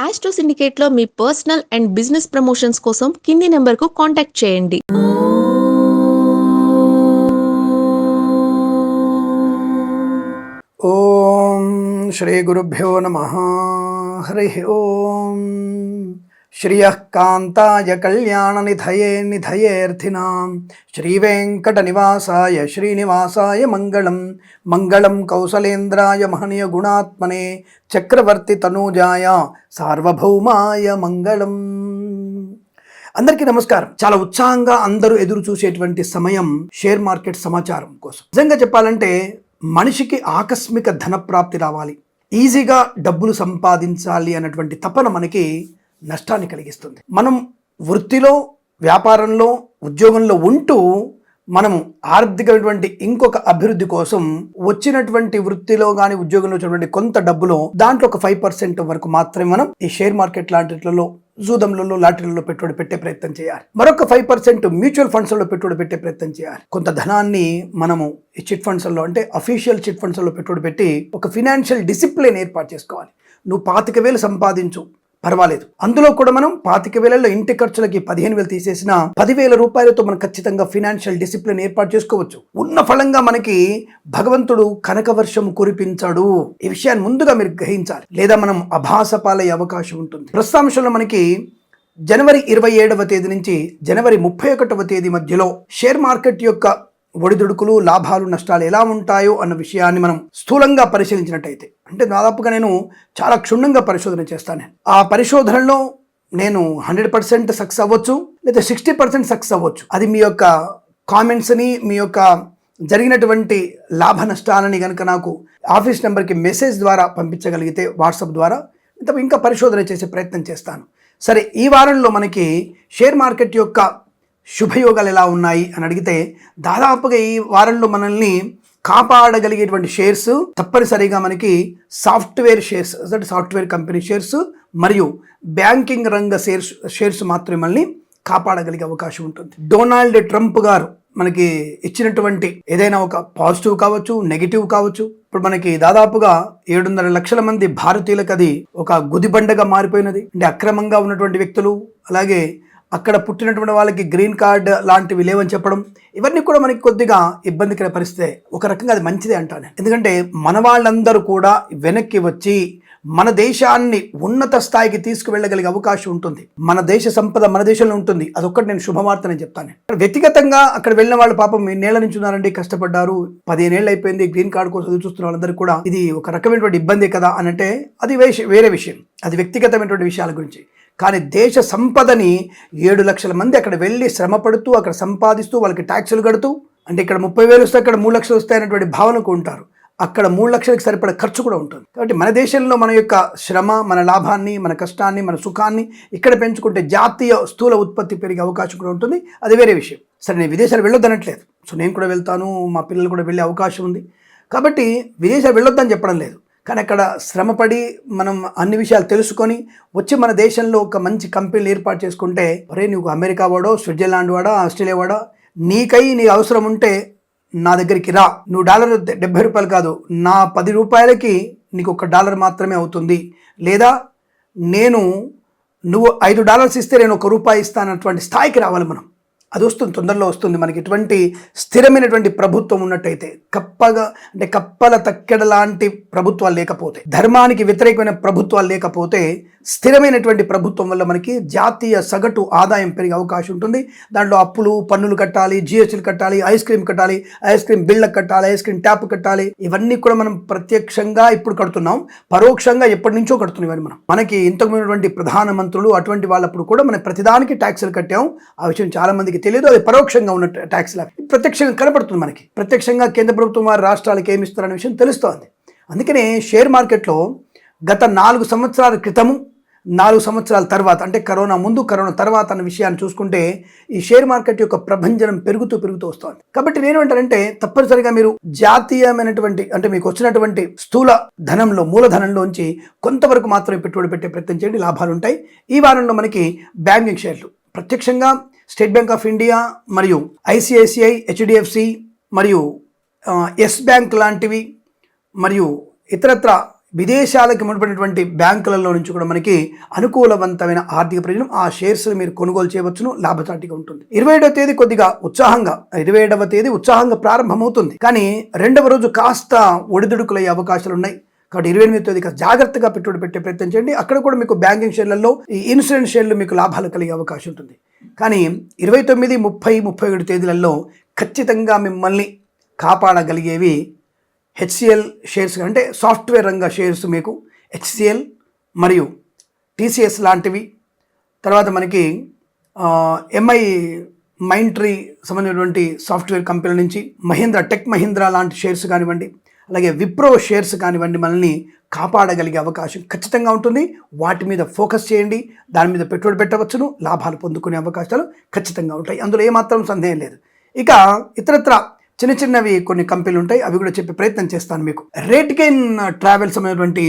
Astro సిండికేట్లో మీ personal and business promotions కోసం కింది నెంబర్కు కాంటాక్ట్ చేయండి. ఓం శ్రీ గురుభ్యో నమః. హరి ఓం. శ్రియః కాంతాయ కళ్యాణ నిధయే నిధయేర్థినాం శ్రీవేంకట నివాసాయ శ్రీనివాసాయ మంగళం. మంగళం కౌసలేంద్రాయ మహనీయ గుణాత్మనే చక్రవర్తి తనూజాయ సార్వభౌమాయ మంగళం. అందరికీ నమస్కారం. చాలా ఉత్సాహంగా అందరూ ఎదురు చూసేటువంటి సమయం షేర్ మార్కెట్ సమాచారం కోసం. నిజంగా చెప్పాలంటే మనిషికి ఆకస్మిక ధనప్రాప్తి రావాలి, ఈజీగా డబ్బులు సంపాదించాలి అన్నటువంటి తపన మనకి నష్టాన్ని కలిగిస్తుంది. మనం వృత్తిలో, వ్యాపారంలో, ఉద్యోగంలో ఉంటూ మనము ఆర్థికమైనటువంటి ఇంకొక అభివృద్ధి కోసం వచ్చినటువంటి వృత్తిలో కానీ ఉద్యోగంలో వచ్చినటువంటి కొంత డబ్బులో దాంట్లో ఒక 5% వరకు మాత్రమే మనం ఈ షేర్ మార్కెట్ లాంటిలలో, జూదంలలో, లాటరీలలో పెట్టుబడి పెట్టే ప్రయత్నం చేయాలి. మరొక 5% మ్యూచువల్ ఫండ్స్లో పెట్టుబడి పెట్టే ప్రయత్నం చేయాలి. కొంత ధనాన్ని మనము ఈ చిట్ ఫండ్స్లో, అంటే అఫీషియల్ చిట్ ఫండ్స్లో పెట్టుబడి పెట్టి ఒక ఫినాన్షియల్ డిసిప్లిన్ ఏర్పాటు చేసుకోవాలి. నువ్వు 25,000 సంపాదించు, పర్వాలేదు. అందులో కూడా మనం 25,000లో ఇంటి ఖర్చులకి 15,000 తీసేసిన 10,000 రూపాయలతో మనం ఖచ్చితంగా ఫినాన్షియల్ డిసిప్లిన్ ఏర్పాటు చేసుకోవచ్చు. ఉన్న ఫలంగా మనకి భగవంతుడు కనకవర్షం కురిపించాడు. ఈ విషయాన్ని ముందుగా మీరు గ్రహించాలి, లేదా మనం అభాస పాలయ్యే అవకాశం ఉంటుంది. ప్రస్తుతాంశంలో మనకి జనవరి 27వ తేదీ నుంచి జనవరి 31వ తేదీ మధ్యలో షేర్ మార్కెట్ యొక్క ఒడిదుడుకులు, లాభాలు, నష్టాలు ఎలా ఉంటాయో అన్న విషయాన్ని మనం స్థూలంగా పరిశీలించినట్టయితే, అంటే దాదాపుగా నేను చాలా క్షుణ్ణంగా పరిశోధన చేస్తాను. ఆ పరిశోధనలో నేను 100% సక్సెస్ అవ్వచ్చు, లేదా 60% సక్సెస్ అవ్వచ్చు. అది మీ యొక్క కామెంట్స్ని, మీ యొక్క జరిగినటువంటి లాభ నష్టాలని కనుక నాకు ఆఫీస్ నెంబర్కి మెసేజ్ ద్వారా పంపించగలిగితే, వాట్సాప్ ద్వారా, ఇంకా పరిశోధన చేసే ప్రయత్నం చేస్తాను. సరే, ఈ వారంలో మనకి షేర్ మార్కెట్ యొక్క శుభయోగాలు ఎలా ఉన్నాయి అని అడిగితే, దాదాపుగా ఈ వారంలో మనల్ని కాపాడగలిగేటువంటి షేర్స్ తప్పనిసరిగా మనకి సాఫ్ట్వేర్ షేర్స్, అంటే సాఫ్ట్వేర్ కంపెనీ షేర్స్ మరియు బ్యాంకింగ్ రంగ షేర్స్ మాత్రమే మనల్ని కాపాడగలిగే అవకాశం ఉంటుంది. డొనాల్డ్ ట్రంప్ గారు మనకి ఇచ్చినటువంటి ఏదైనా ఒక పాజిటివ్ కావచ్చు, నెగిటివ్ కావచ్చు. ఇప్పుడు మనకి దాదాపుగా 7.5 లక్షల మంది భారతీయులకు అది ఒక గుదిబండగా మారిపోయినది. అంటే అక్రమంగా ఉన్నటువంటి వ్యక్తులు, అలాగే అక్కడ పుట్టినటువంటి వాళ్ళకి గ్రీన్ కార్డ్ లాంటివి లేవని చెప్పడం, ఇవన్నీ కూడా మనకి కొద్దిగా ఇబ్బందికర పరిస్థితే. ఒక రకంగా అది మంచిదే అంటాను. ఎందుకంటే మన వాళ్ళందరూ కూడా వెనక్కి వచ్చి మన దేశాన్ని ఉన్నత స్థాయికి తీసుకువెళ్ళగలిగే అవకాశం ఉంటుంది. మన దేశ సంపద మన దేశంలో ఉంటుంది. అదొక్కటి నేను శుభవార్త నేను చెప్తాను. వ్యక్తిగతంగా అక్కడ వెళ్ళిన వాళ్ళు పాపం ఎన్నేళ్ల నుంచి ఉన్నారండి, కష్టపడ్డారు, 15 ఏళ్ళు అయిపోయింది, గ్రీన్ కార్డ్ కోసం ఎదురు చూస్తున్న వాళ్ళందరూ కూడా ఇది ఒక రకమైనటువంటి ఇబ్బంది కదా అని అంటే అది వేరే విషయం. అది వ్యక్తిగతమైనటువంటి విషయాల గురించి. కానీ దేశ సంపదని 7 లక్షల మంది అక్కడ వెళ్ళి శ్రమ పడుతూ, అక్కడ సంపాదిస్తూ, వాళ్ళకి ట్యాక్సులు కడుతూ, అంటే ఇక్కడ 30,000 వస్తే అక్కడ 3 లక్షలు వస్తాయనేటువంటి భావనకు ఉంటారు. అక్కడ 3 లక్షలకు సరిపడే ఖర్చు కూడా ఉంటుంది. కాబట్టి మన దేశంలో మన యొక్క శ్రమ, మన లాభాన్ని, మన కష్టాన్ని, మన సుఖాన్ని ఇక్కడ పెంచుకుంటే జాతీయ స్థూల ఉత్పత్తి పెరిగే అవకాశం కూడా ఉంటుంది. అది వేరే విషయం. సరే, నేను విదేశాలు వెళ్ళొద్దనట్లేదు. సో నేను కూడా వెళ్తాను, మా పిల్లలు కూడా వెళ్ళే అవకాశం ఉంది. కాబట్టి విదేశాలు వెళ్ళొద్దని చెప్పడం లేదు. కానీ అక్కడ శ్రమపడి మనం అన్ని విషయాలు తెలుసుకొని వచ్చి మన దేశంలో ఒక మంచి కంపెనీలు ఏర్పాటు చేసుకుంటే, ఒరే నువ్వు అమెరికా వాడో, స్విట్జర్లాండ్ వాడో, ఆస్ట్రేలియా వాడో, నీ అవసరం ఉంటే నా దగ్గరికి రా. నువ్వు $70 కాదు, నా 10 రూపాయలకి నీకు $1 మాత్రమే అవుతుంది. లేదా నువ్వు $5 ఇస్తే నేను $1 ఇస్తానటువంటి స్థాయికి రావాలి మనం. అది వస్తుంది, తొందరలో వస్తుంది. మనకి ఎటువంటి స్థిరమైనటువంటి ప్రభుత్వం ఉన్నట్టయితే, కప్పల తక్కెడ లాంటి ప్రభుత్వాలు లేకపోతే, ధర్మానికి వ్యతిరేకమైన ప్రభుత్వాలు లేకపోతే, స్థిరమైనటువంటి ప్రభుత్వం వల్ల మనకి జాతీయ సగటు ఆదాయం పెరిగే అవకాశం ఉంటుంది. దాంట్లో అప్పులు, పన్నులు కట్టాలి, జిఎస్టీలు కట్టాలి, ఐస్ క్రీమ్ కట్టాలి, ఐస్ క్రీమ్ బిళ్ళకు కట్టాలి, ఐస్ క్రీమ్ ట్యాప్ కట్టాలి. ఇవన్నీ కూడా మనం ప్రత్యక్షంగా ఇప్పుడు కడుతున్నాం, పరోక్షంగా ఎప్పటి నుంచో కడుతున్నాం. మనకి ఇంతకుమున్నటువంటి ప్రధానమంత్రులు అటువంటి వాళ్ళప్పుడు కూడా మనం ప్రతిదానికి ట్యాక్సులు కట్టాం. ఆ విషయం చాలా మందికి తెలియదు. అది పరోక్షంగా ఉన్న ట్యాక్స్ లా ప్రత్యక్షంగా కనబడుతుంది. మనకి ప్రత్యక్షంగా కేంద్ర ప్రభుత్వం వారి రాష్ట్రాలకు ఏమి ఇస్తారనే విషయం తెలుస్తోంది. అందుకనే షేర్ మార్కెట్లో గత 4 సంవత్సరాల క్రితము, 4 సంవత్సరాల తర్వాత, అంటే కరోనా ముందు, కరోనా తర్వాత అన్న విషయాన్ని చూసుకుంటే ఈ షేర్ మార్కెట్ యొక్క ప్రభంజనం పెరుగుతూ వస్తుంది. కాబట్టి నేను ఏంటంటే తప్పనిసరిగా మీరు జాతీయమైనటువంటి, అంటే మీకు వచ్చినటువంటి స్థూల ధనంలో, మూలధనంలోంచి కొంతవరకు మాత్రమే పెట్టుబడి పెట్టే ప్రయత్నం చేయండి, లాభాలు ఉంటాయి. ఈ వారంలో మనకి బ్యాంకింగ్ షేర్లు ప్రత్యక్షంగా స్టేట్ బ్యాంక్ ఆఫ్ ఇండియా మరియు ఐసిఐసిఐ, హెచ్డిఎఫ్సి మరియు ఎస్ బ్యాంక్ లాంటివి మరియు ఇతరత్ర విదేశాలకు ముడిపడినటువంటి బ్యాంకులలో నుంచి కూడా మనకి అనుకూలవంతమైన ఆర్థిక ప్రయోజనం ఆ షేర్స్ మీరు కొనుగోలు చేయవచ్చును, లాభసాటిగా ఉంటుంది. 27వ తేదీ కొద్దిగా ఉత్సాహంగా 27వ తేదీ ఉత్సాహంగా ప్రారంభమవుతుంది. కానీ రెండవ రోజు కాస్త ఒడిదుడుకులయ్యే అవకాశాలు ఉన్నాయి. కాబట్టి 28వ తేదీ జాగ్రత్తగా పెట్టుబడి పెట్టే ప్రయత్నం చేయండి. అక్కడ కూడా మీకు బ్యాంకింగ్ షేర్లలో ఈ ఇన్సూరెన్స్ షేర్లు మీకు లాభాలు కలిగే అవకాశం ఉంటుంది. కానీ 29, 30, 31 తేదీలలో ఖచ్చితంగా మిమ్మల్ని కాపాడగలిగేవి హెచ్సిఎల్ షేర్స్, అంటే సాఫ్ట్వేర్ రంగ షేర్స్ మీకు హెచ్సిఎల్ మరియు టీసీఎస్ లాంటివి. తర్వాత మనకి ఎంఐ మైంట్రీ సంబంధించినటువంటి సాఫ్ట్వేర్ కంపెనీల నుంచి టెక్ మహీంద్రా లాంటి షేర్స్ కానివ్వండి, అలాగే విప్రో షేర్స్ కానివ్వండి, మనల్ని కాపాడగలిగే అవకాశం ఖచ్చితంగా ఉంటుంది. వాటి మీద ఫోకస్ చేయండి, దాని మీద పెట్టుబడి పెట్టవచ్చును, లాభాలు పొందుకునే అవకాశాలు ఖచ్చితంగా ఉంటాయి. అందులో ఏమాత్రం సందేహం లేదు. ఇక ఇతరత్ర చిన్నవి కొన్ని కంపెనీలు ఉంటాయి, అవి కూడా చెప్పే ప్రయత్నం చేస్తాను మీకు. రేట్ గెయిన్ ట్రావెల్స్ అనేటువంటి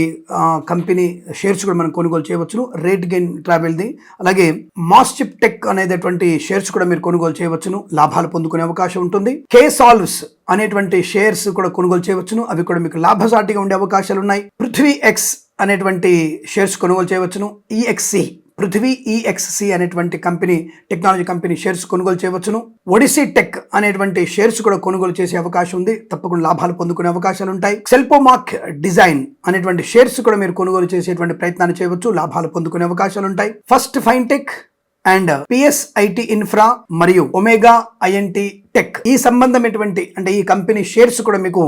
కంపెనీ షేర్స్ కూడా మనం కొనుగోలు చేయవచ్చును, రేట్ గెయిన్ ట్రావెల్ది. అలాగే మాస్చిప్ టెక్ అనేటటువంటి షేర్స్ కూడా మీరు కొనుగోలు చేయవచ్చును, లాభాలు పొందుకునే అవకాశం ఉంటుంది. కేసాల్వ్స్ అనేటువంటి షేర్స్ కూడా కొనుగోలు చేయవచ్చును, అవి కూడా మీకు లాభసాటిగా ఉండే అవకాశాలు ఉన్నాయి. పృథ్వీ ఎక్స్ అనేటువంటి షేర్స్ కొనుగోలు చేయవచ్చును. పృథ్వీ ఈఎక్స్సి అనేటువంటి కంపెనీ, టెక్నాలజీ కంపెనీ షేర్స్ కొనుగోలు చేయవచ్చును. ఒడిసీ టెక్ అనేటువంటి షేర్స్ కూడా కొనుగోలు చేసే అవకాశం ఉంది, తప్పకుండా లాభాలు పొందుకునే అవకాశాలు ఉంటాయి. సెల్పోమార్క్ డిజైన్ అనేటువంటి షేర్స్ కూడా మీరు కొనుగోలు చేసేటువంటి ప్రయత్నాన్ని చేయవచ్చు, లాభాలు పొందుకునే అవకాశాలు ఉంటాయి. ఫస్ట్ ఫైన్టెక్ అండ్ పిఎస్ఐటి ఇన్ఫ్రా మరియు ఒమేగా ఐఎన్టి టెక్, ఈ సంబంధమైనటువంటి అంటే ఈ కంపెనీ షేర్స్ కూడా మీకు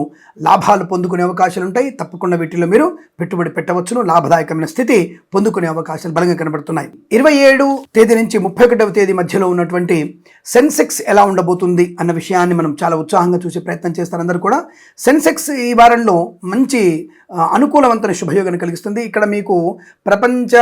లాభాలు పొందుకునే అవకాశాలు ఉంటాయి. తప్పకుండా వీటిలో మీరు పెట్టుబడి పెట్టవచ్చును, లాభదాయకమైన స్థితి పొందుకునే అవకాశాలు బలంగా కనబడుతున్నాయి. 27 తేదీ నుంచి 31వ తేదీ మధ్యలో ఉన్నటువంటి సెన్సెక్స్ ఎలా ఉండబోతుంది అన్న విషయాన్ని మనం చాలా ఉత్సాహంగా చూసే ప్రయత్నం చేస్తారు అందరూ కూడా. సెన్సెక్స్ ఈ వారంలో మంచి అనుకూలవంతమైన శుభయోగాన్ని కలిగిస్తుంది. ఇక్కడ మీకు ప్రపంచ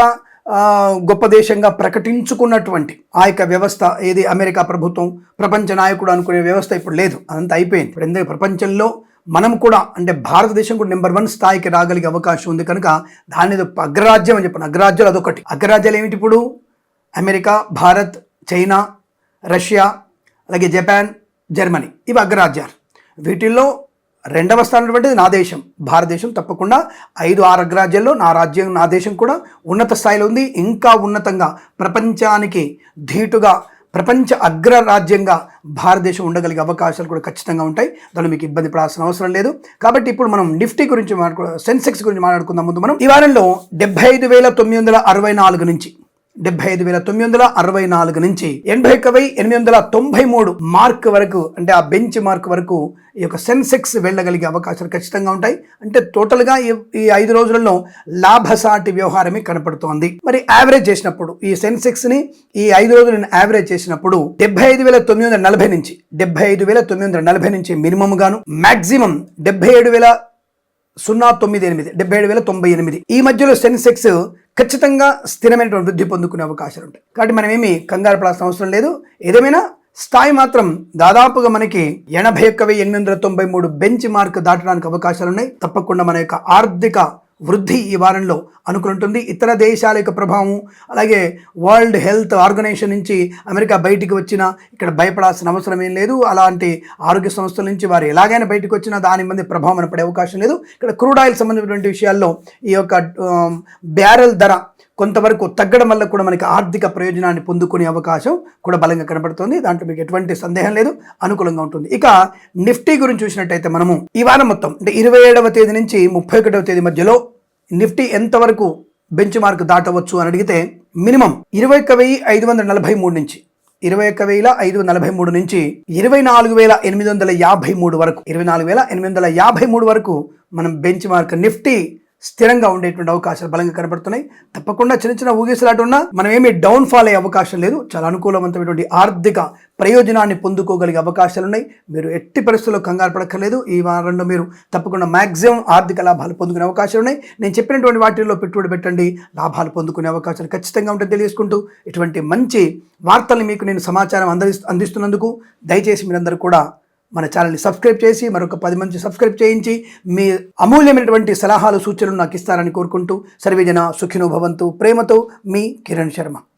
గొప్ప దేశంగా ప్రకటించుకున్నటువంటి ఆ యొక్క వ్యవస్థ ఏది అమెరికా ప్రభుత్వం ప్రపంచ నాయకుడు అనుకునే వ్యవస్థ ఇప్పుడు లేదు, అదంతా అయిపోయింది. ఇప్పుడు ఎందుకంటే ప్రపంచంలో మనం కూడా అంటే భారతదేశం కూడా నెంబర్ 1 స్థాయికి రాగలిగే అవకాశం ఉంది. కనుక దాని అగ్రరాజ్యం అని చెప్పిన అగ్రరాజ్యాలు అదొకటి. అగ్రరాజ్యాలు ఏమిటి ఇప్పుడు? అమెరికా, భారత్, చైనా, రష్యా, అలాగే జపాన్, జర్మనీ, ఇవి అగ్రరాజ్యాలు. వీటిల్లో రెండవ స్థానం నా దేశం భారతదేశం. తప్పకుండా 5-6 అగ్రరాజ్యాల్లో నా దేశం కూడా ఉన్నత స్థాయిలో ఉంది. ఇంకా ఉన్నతంగా ప్రపంచానికి ధీటుగా ప్రపంచ అగ్రరాజ్యంగా భారతదేశం ఉండగలిగే అవకాశాలు కూడా ఖచ్చితంగా ఉంటాయి. దానిలో మీకు ఇబ్బంది పడాల్సిన అవసరం లేదు. కాబట్టి ఇప్పుడు మనం నిఫ్టీ గురించి సెన్సెక్స్ గురించి మాట్లాడుకుందాం. ముందు మనం ఈ వారంలో 75,964 నుంచి 75,964 నుంచి 81,893 మార్క్ వరకు, అంటే ఆ బెంచ్ మార్క్ వరకు ఈ యొక్క సెన్సెక్స్ వెళ్ళగలిగే అవకాశాలు ఖచ్చితంగా ఉంటాయి. అంటే టోటల్గా ఈ 5 రోజులలో లాభసాటి వ్యవహారమే కనపడుతోంది. మరి యావరేజ్ చేసినప్పుడు ఈ సెన్సెక్స్ని ఈ 5 రోజులు యావరేజ్ చేసినప్పుడు 75,940 నుంచి 75,940 నుంచి మినిమం గాను మాక్సిమం 77,098 ఈ మధ్యలో సెన్సెక్స్ ఖచ్చితంగా స్థిరమైనటువంటి వృద్ధి పొందుకునే అవకాశాలు ఉంటాయి. కాబట్టి మనం ఏమి కంగారు పడాల్సిన అవసరం లేదు. ఏదేమైనా స్థాయి మాత్రం దాదాపుగా మనకి 81,893 బెంచ్ మార్క్ దాటడానికి అవకాశాలు ఉన్నాయి. తప్పకుండా మన యొక్క ఆర్థిక వృద్ధి ఈ వారంలో అనుకుంటుంది. ఇతర దేశాల యొక్క ప్రభావం, అలాగే వరల్డ్ హెల్త్ ఆర్గనైజేషన్ నుంచి అమెరికా బయటికి వచ్చినా ఇక్కడ భయపడాల్సిన అవసరం ఏం లేదు. అలాంటి ఆరోగ్య సంస్థల నుంచి వారు ఎలాగైనా బయటకు వచ్చినా దాని మీద ప్రభావం పడే అవకాశం లేదు. ఇక్కడ క్రూడ్ ఆయిల్ సంబంధించినటువంటి విషయాల్లో ఈ యొక్క బ్యారెల్ ధర కొంతవరకు తగ్గడం వల్ల కూడా మనకి ఆర్థిక ప్రయోజనాన్ని పొందుకునే అవకాశం కూడా బలంగా కనబడుతుంది. దాంట్లో మీకు ఎటువంటి సందేహం లేదు, అనుకూలంగా ఉంటుంది. ఇక నిఫ్టీ గురించి చూసినట్టయితే మనము ఈ వారం మొత్తం అంటే 27వ తేదీ నుంచి 31వ తేదీ మధ్యలో నిఫ్టీ ఎంతవరకు బెంచ్ మార్క్ దాటవచ్చు అని అడిగితే మినిమం 21,543 నుంచి 21,543 నుంచి 24,853 వరకు 24,853 వరకు మనం బెంచ్ మార్క్ నిఫ్టీ స్థిరంగా ఉండేటువంటి అవకాశాలు బలంగా కనబడుతున్నాయి. తప్పకుండా చిన్న ఊగిసలాట ఉన్నా మనం ఏమీ డౌన్ ఫాల్ అయ్యే అవకాశం లేదు. చాలా అనుకూలవంతమైనటువంటి ఆర్థిక ప్రయోజనాన్ని పొందుకోగలిగే అవకాశాలు ఉన్నాయి. మీరు ఎట్టి పరిస్థితుల్లో కంగారు పడక్కర్లేదు. ఈ వారంలో మీరు తప్పకుండా మ్యాక్సిమం ఆర్థిక లాభాలు పొందుకునే అవకాశాలు ఉన్నాయి. నేను చెప్పినటువంటి వాటిల్లో పెట్టుబడి పెట్టండి, లాభాలు పొందుకునే అవకాశాలు ఖచ్చితంగా ఉంటే తెలియజేసుకుంటూ ఇటువంటి మంచి వార్తల్ని మీకు నేను సమాచారం అందిస్తున్నందుకు దయచేసి మీరందరూ కూడా మన ఛానల్ని సబ్స్క్రైబ్ చేసి మరొక 10 మంది సబ్స్క్రైబ్ చేయించి మీ అమూల్యమైనటువంటి సలహాలు సూచనలు నాకు ఇస్తారని కోరుకుంటూ సర్వేజన సుఖినో భవంతు. ప్రేమతో మీ కిరణ్ శర్మ.